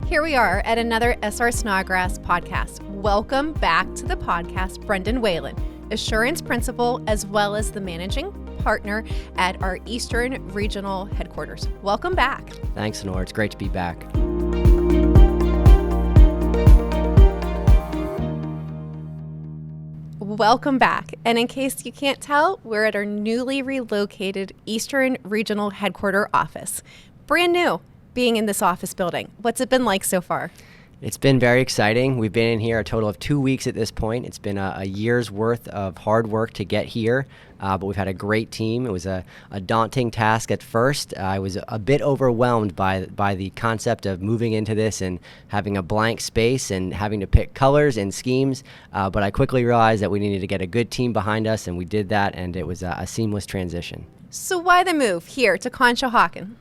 Here we are at another SR Snodgrass podcast. Welcome back to the podcast, Brendan Whalen, Assurance Principal, as well as the Managing Partner at our Eastern Regional Headquarters. Welcome back. Thanks, Lenore. It's great to be back. Welcome back. And in case you can't tell, we're at our newly relocated Eastern Regional Headquarter office. Brand new, being in this office building. What's it been like so far? It's been very exciting. We've been in here a total of 2 weeks at this point. It's been a year's worth of hard work to get here, but we've had a great team. It was a daunting task at first. I was a bit overwhelmed by the concept of moving into this and having a blank space and having to pick colors and schemes, but I quickly realized that we needed to get a good team behind us, and we did that, and it was a seamless transition. So why the move here to Conshohocken?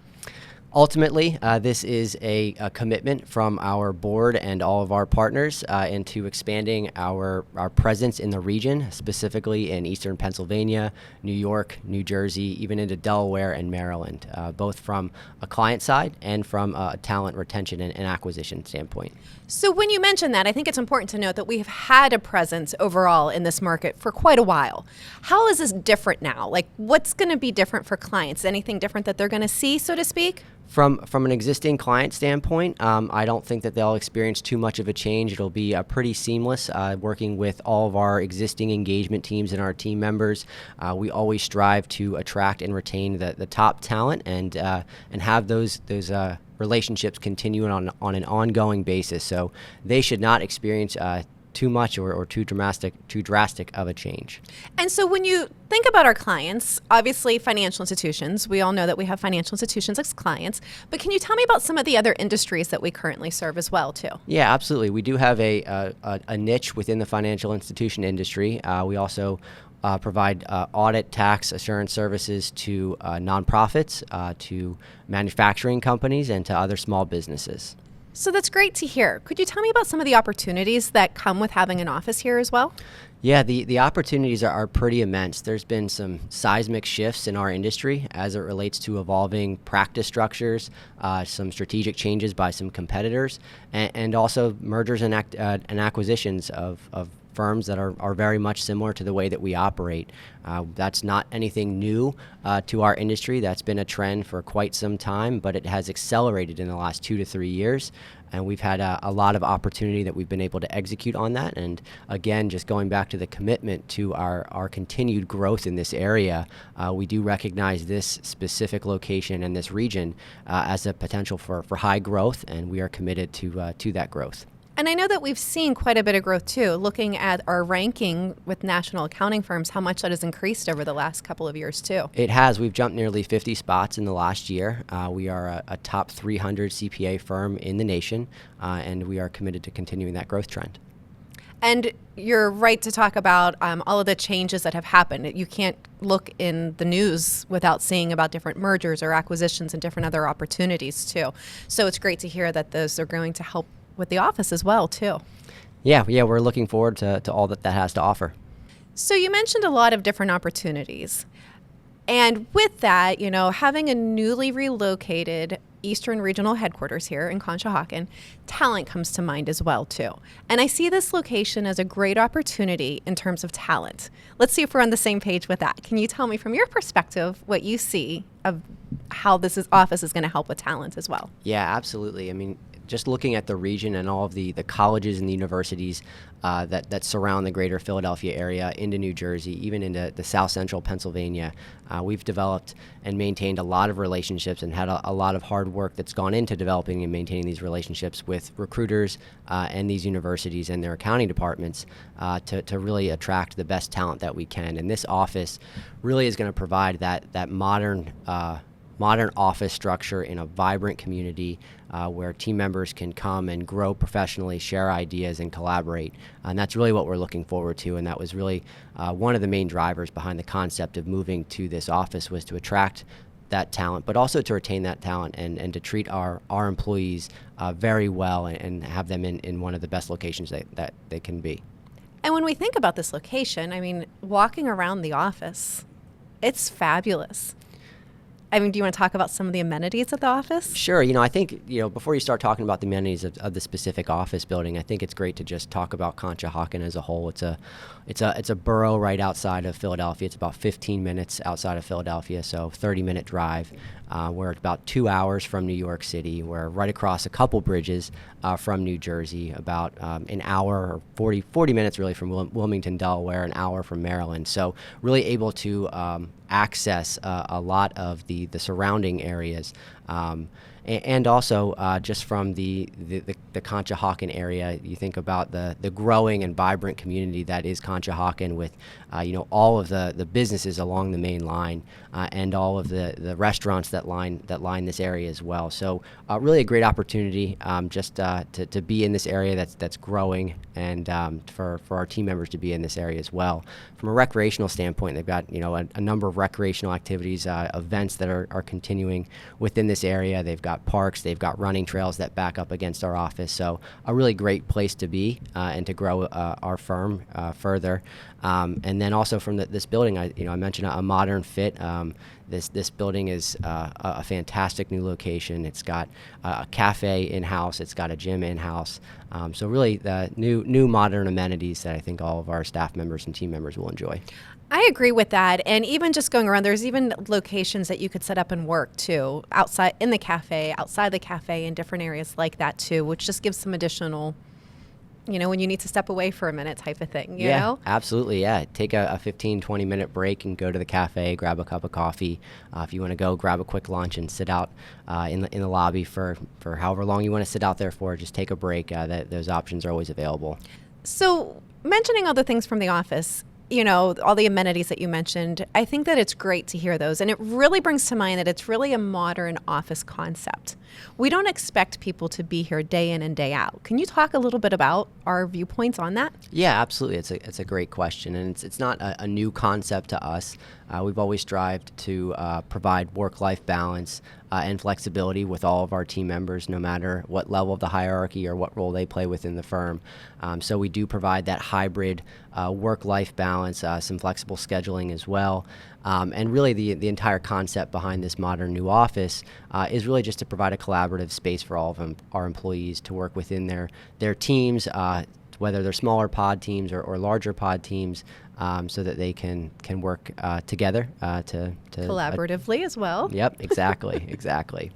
Ultimately, this is a commitment from our board and all of our partners into expanding our presence in the region, specifically in Eastern Pennsylvania, New York, New Jersey, even into Delaware and Maryland, both from a client side and from a talent retention and acquisition standpoint. So when you mention that, I think it's important to note that we've had a presence overall in this market for quite a while. How is this different now? Like, what's going to be different for clients? Anything different that they're going to see, so to speak? From an existing client standpoint, I don't think that they'll experience too much of a change. It'll be pretty seamless working with all of our existing engagement teams and our team members. We always strive to attract and retain the top talent and have those relationships continue on an ongoing basis. So they should not experience too much or too drastic of a change. And so when you think about our clients, obviously financial institutions, we all know that we have financial institutions as clients, but can you tell me about some of the other industries that we currently serve as well too? Yeah, absolutely. We do have a niche within the financial institution industry. We also provide audit, tax, assurance services to nonprofits, to manufacturing companies, and to other small businesses. So that's great to hear. Could you tell me about some of the opportunities that come with having an office here as well? Yeah, the opportunities are pretty immense. There's been some seismic shifts in our industry as it relates to evolving practice structures, some strategic changes by some competitors, and also mergers and acquisitions of firms that are very much similar to the way that we operate. That's not anything new to our industry. That's been a trend for quite some time, but it has accelerated in the last 2 to 3 years. And we've had a lot of opportunity that we've been able to execute on that. And again, just going back to the commitment to our continued growth in this area, we do recognize this specific location and this region as a potential for high growth, and we are committed to that growth. And I know that we've seen quite a bit of growth too, looking at our ranking with national accounting firms, how much that has increased over the last couple of years too. It has. We've jumped nearly 50 spots in the last year. We are a top 300 CPA firm in the nation, and we are committed to continuing that growth trend. And you're right to talk about all of the changes that have happened. You can't look in the news without seeing about different mergers or acquisitions and different other opportunities too. So it's great to hear that those are going to help with the office as well too. Yeah, we're looking forward to all that has to offer. So you mentioned a lot of different opportunities. And with that, having a newly relocated Eastern Regional Headquarters here in Conshohocken, talent comes to mind as well too. And I see this location as a great opportunity in terms of talent. Let's see if we're on the same page with that. Can you tell me from your perspective what you see of how office is going to help with talent as well? Yeah, absolutely. I mean, just looking at the region and all of the colleges and the universities that surround the greater Philadelphia area, into New Jersey, even into the South Central Pennsylvania, we've developed and maintained a lot of relationships and had a lot of hard work that's gone into developing and maintaining these relationships with recruiters and these universities and their accounting departments to really attract the best talent that we can. And this office really is going to provide that modern office structure in a vibrant community where team members can come and grow professionally, share ideas, and collaborate. And that's really what we're looking forward to. And that was really one of the main drivers behind the concept of moving to this office, was to attract that talent, but also to retain that talent and to treat our employees very well and have them in one of the best locations that they can be. And when we think about this location, I mean, walking around the office, it's fabulous. I mean, do you want to talk about some of the amenities at the office? Sure. I think, before you start talking about the amenities of the specific office building, I think it's great to just talk about Conshohocken as a whole. It's a borough right outside of Philadelphia. It's about 15 minutes outside of Philadelphia, so 30-minute drive. We're about 2 hours from New York City. We're right across a couple bridges from New Jersey, about an hour or 40 minutes really from Wilmington, Delaware, an hour from Maryland. So really able to access a lot of the surrounding areas. And also just from the Conshohocken area, you think about the growing and vibrant community that is Conshohocken with all of the businesses along the main line and all of the restaurants that line this area as well. So really a great opportunity just to be in this area that's growing, and for our team members to be in this area as well. From a recreational standpoint, they've got a number of recreational activities, events that are continuing within this area. They've got parks, they've got running trails that back up against our office. So a really great place to be and to grow our firm further. And then also from this building, I mentioned a modern fit. This building is a fantastic new location. It's got a cafe in-house. It's got a gym in-house. So really the new modern amenities that I think all of our staff members and team members will enjoy. I agree with that. And even just going around, there's even locations that you could set up and work too, outside in the cafe, outside the cafe, in different areas like that too, which just gives some additional, when you need to step away for a minute type of thing, you know? Absolutely, yeah. Take a 15, 20-minute break and go to the cafe, grab a cup of coffee. If you want to go grab a quick lunch and sit out in the lobby for however long you want to sit out there for, just take a break. Those options are always available. So mentioning all the things from the office, all the amenities that you mentioned, I think that it's great to hear those. And it really brings to mind that it's really a modern office concept. We don't expect people to be here day in and day out. Can you talk a little bit about our viewpoints on that? Yeah, absolutely. It's a great question, and it's not a new concept to us. We've always strived to provide work-life balance and flexibility with all of our team members, no matter what level of the hierarchy or what role they play within the firm. So we do provide that hybrid work-life balance, some flexible scheduling as well. And really the entire concept behind this modern new office is really just to provide a collaborative space for all of our employees to work within their teams, whether they're smaller pod teams or larger pod teams, so that they can work together to collaboratively as well. Yep, exactly.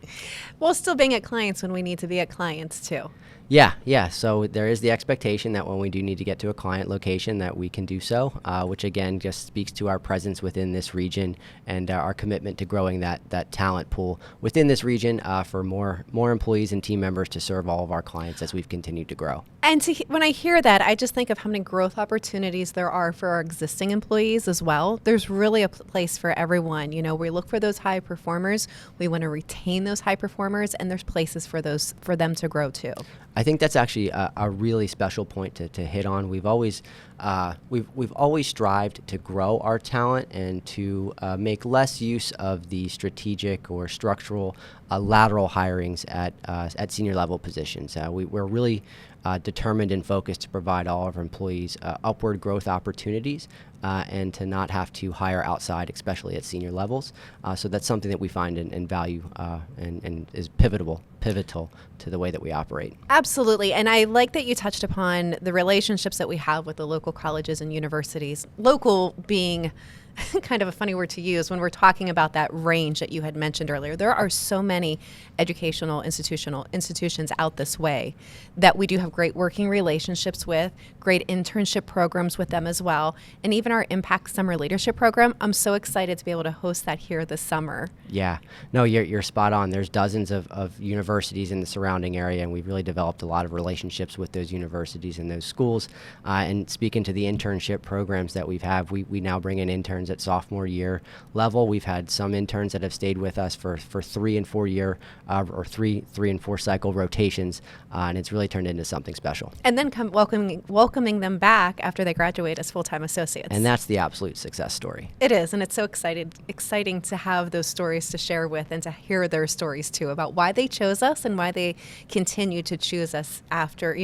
While still being at clients when we need to be at clients too. Yeah. So there is the expectation that when we do need to get to a client location that we can do so, which again just speaks to our presence within this region and our commitment to growing that talent pool within this region for more employees and team members to serve all of our clients as we've continued to grow. And when I hear that, I just think of how many growth opportunities there are for our existing employees as well. There's really a place for everyone. We look for those high performers. We want to retain those high performers, and there's places for them to grow too. I think that's actually a really special point to hit on. We've always strived to grow our talent and to make less use of the strategic or structural lateral hirings at senior level positions. We're really determined and focused to provide all of our employees upward growth opportunities and to not have to hire outside, especially at senior levels. So that's something that we find and value and is pivotal to the way that we operate. Absolutely. And I like that you touched upon the relationships that we have with the local colleges and universities, local being kind of a funny word to use when we're talking about that range that you had mentioned earlier. There are so many educational institutions out this way that we do have great working relationships with, great internship programs with them as well, and even our Impact Summer Leadership Program. I'm so excited to be able to host that here this summer. Yeah, no, you're spot on. There's dozens of universities in the surrounding area, and we've really developed a lot of relationships with those universities and those schools. And speaking to the internship programs that we now bring in interns at sophomore year level. We've had some interns that have stayed with us for 3 and 4 year or three and four cycle rotations, and it's really turned into something special. And then welcoming them back after they graduate as full-time associates. And that's the absolute success story. It is, and it's so exciting to have those stories to share with and to hear their stories too about why they chose us and why they continue to choose us after,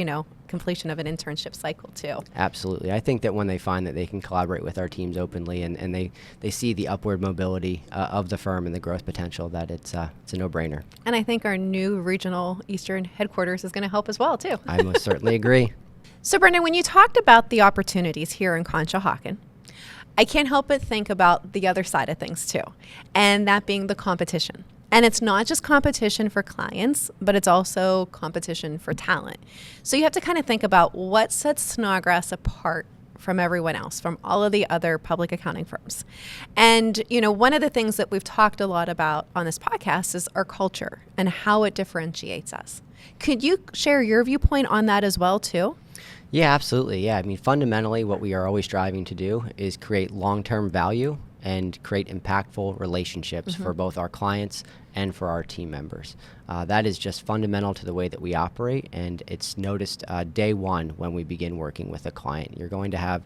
completion of an internship cycle too. Absolutely. I think that when they find that they can collaborate with our teams openly and they see the upward mobility of the firm and the growth potential, that it's a no-brainer. And I think our new regional Eastern headquarters is going to help as well too. I most certainly agree. So Brendan, when you talked about the opportunities here in Conshohocken, I can't help but think about the other side of things too, and that being the competition. And it's not just competition for clients, but it's also competition for talent. So you have to kind of think about what sets Snodgrass apart from everyone else, from all of the other public accounting firms. And, one of the things that we've talked a lot about on this podcast is our culture and how it differentiates us. Could you share your viewpoint on that as well, too? Yeah, absolutely. Yeah, I mean, fundamentally, what we are always striving to do is create long-term value and create impactful relationships for both our clients and for our team members. That is just fundamental to the way that we operate, and it's noticed day one when we begin working with a client. You're going to have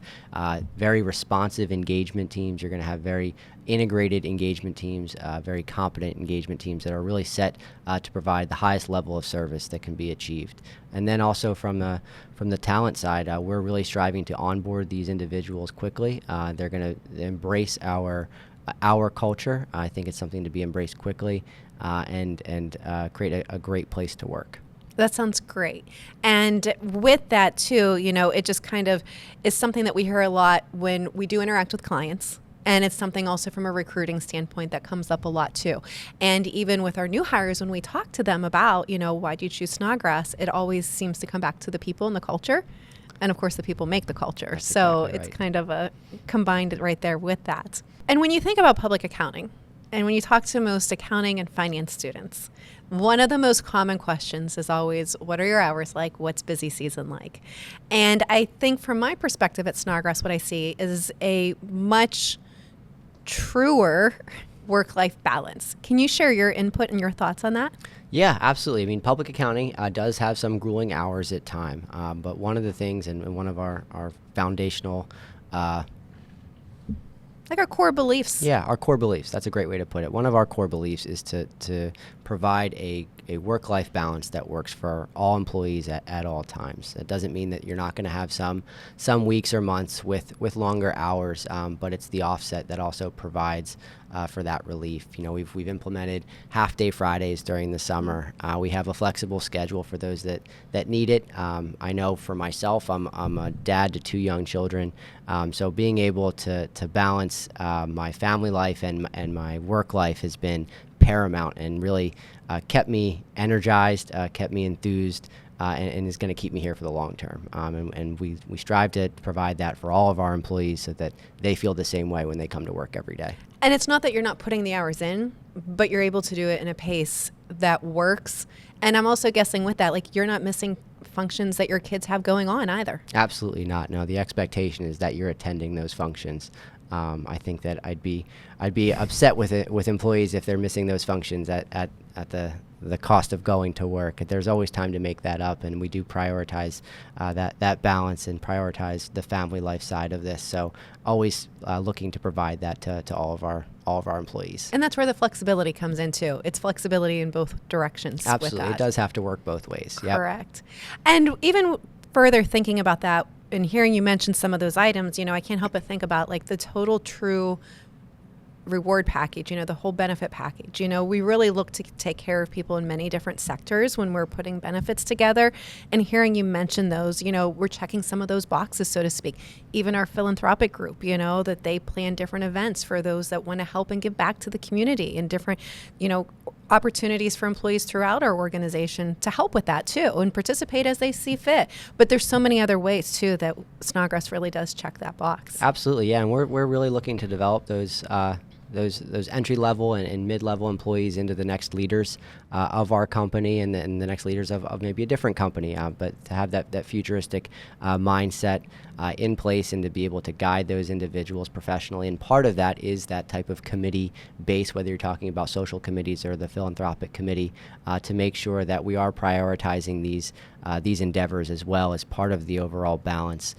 very responsive engagement teams. You're going to have very integrated engagement teams, very competent engagement teams that are really set to provide the highest level of service that can be achieved. And then also from the talent side, we're really striving to onboard these individuals quickly. They're going to embrace our culture. I think it's something to be embraced quickly and create a great place to work. That sounds great. And with that too, it just kind of is something that we hear a lot when we do interact with clients. And it's something also from a recruiting standpoint that comes up a lot too. And even with our new hires, when we talk to them about, why do you choose Snodgrass, it always seems to come back to the people and the culture. And of course, the people make the culture. That's so exactly it's right. kind of a combined right there with that. And when you think about public accounting, and when you talk to most accounting and finance students, one of the most common questions is always, what are your hours like? What's busy season like? And I think from my perspective at Snodgrass, what I see is a much truer work-life balance. Can you share your input and your thoughts on that? Yeah, absolutely. I mean, public accounting does have some grueling hours at time, but one of the things and one of our foundational like our core beliefs. Yeah, our core beliefs. That's a great way to put it. One of our core beliefs is to provide a work-life balance that works for all employees at all times. That doesn't mean that you're not going to have some weeks or months with longer hours, but it's the offset that also provides for that relief. We've implemented half-day Fridays during the summer. We have a flexible schedule for those that need it. I know for myself, I'm a dad to 2 young children, so being able to balance my family life and my work life has been paramount and really kept me energized, kept me enthused, and is going to keep me here for the long term. And we strive to provide that for all of our employees so that they feel the same way when they come to work every day. And it's not that you're not putting the hours in, but you're able to do it in a pace that works. And I'm also guessing with that, like, you're not missing functions that your kids have going on either. Absolutely not. No, the expectation is that you're attending those functions. I think that I'd be upset with employees if they're missing those functions at the cost of going to work. There's always time to make that up, and we do prioritize that balance and prioritize the family life side of this. So always looking to provide that to all of our employees. And that's where the flexibility comes in too. It's flexibility in both directions. Absolutely, with that. It does have to work both ways. Yep. Correct. And even further thinking about that and hearing you mention some of those items, I can't help but think about like the total true reward package, the whole benefit package. We really look to take care of people in many different sectors when we're putting benefits together. And hearing you mention those, we're checking some of those boxes, so to speak. Even our philanthropic group, that they plan different events for those that want to help and give back to the community, and different, opportunities for employees throughout our organization to help with that too and participate as they see fit. But there's so many other ways too that Snodgrass really does check that box. Absolutely, yeah, and we're really looking to develop those entry level and mid level employees into the next leaders of our company and the next leaders of maybe a different company. But to have that futuristic mindset in place and to be able to guide those individuals professionally, and part of that is that type of committee base, whether you're talking about social committees or the philanthropic committee, to make sure that we are prioritizing these these endeavors as well as part of the overall balance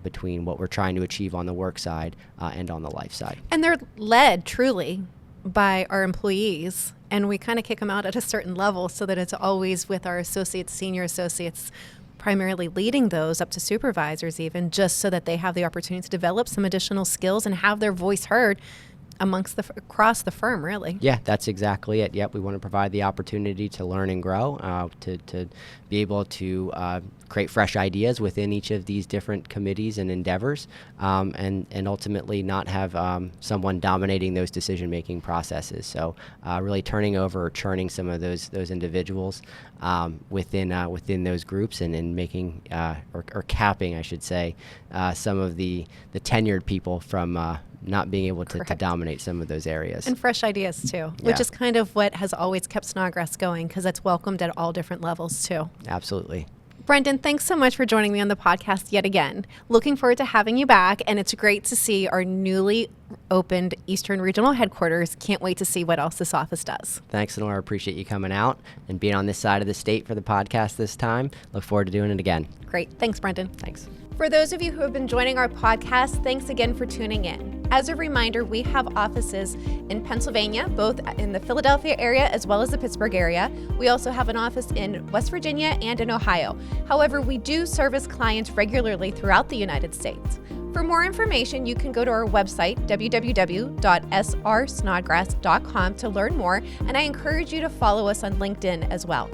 between what we're trying to achieve on the work side and on the life side. And they're led truly by our employees, and we kind of kick them out at a certain level so that it's always with our associates, senior associates, primarily leading those up to supervisors even, just so that they have the opportunity to develop some additional skills and have their voice heard across the firm, really. Yeah, that's exactly it. Yep, we want to provide the opportunity to learn and grow, to be able to create fresh ideas within each of these different committees and endeavors, and ultimately not have someone dominating those decision-making processes. So really turning over or churning some of those individuals within those groups, and making or capping, I should say, some of the tenured people from not being able to dominate some of those areas. And fresh ideas too, which is kind of what has always kept Snodgrass going, because it's welcomed at all different levels too. Absolutely. Brendan, thanks so much for joining me on the podcast yet again. Looking forward to having you back, and it's great to see our newly opened Eastern Regional Headquarters. Can't wait to see what else this office does. Thanks, Lenore. I appreciate you coming out and being on this side of the state for the podcast this time. Look forward to doing it again. Great. Thanks, Brendan. Thanks. For those of you who have been joining our podcast, thanks again for tuning in. As a reminder, we have offices in Pennsylvania, both in the Philadelphia area as well as the Pittsburgh area. We also have an office in West Virginia and in Ohio. However, we do service clients regularly throughout the United States. For more information, you can go to our website, www.srsnodgrass.com, to learn more, and I encourage you to follow us on LinkedIn as well.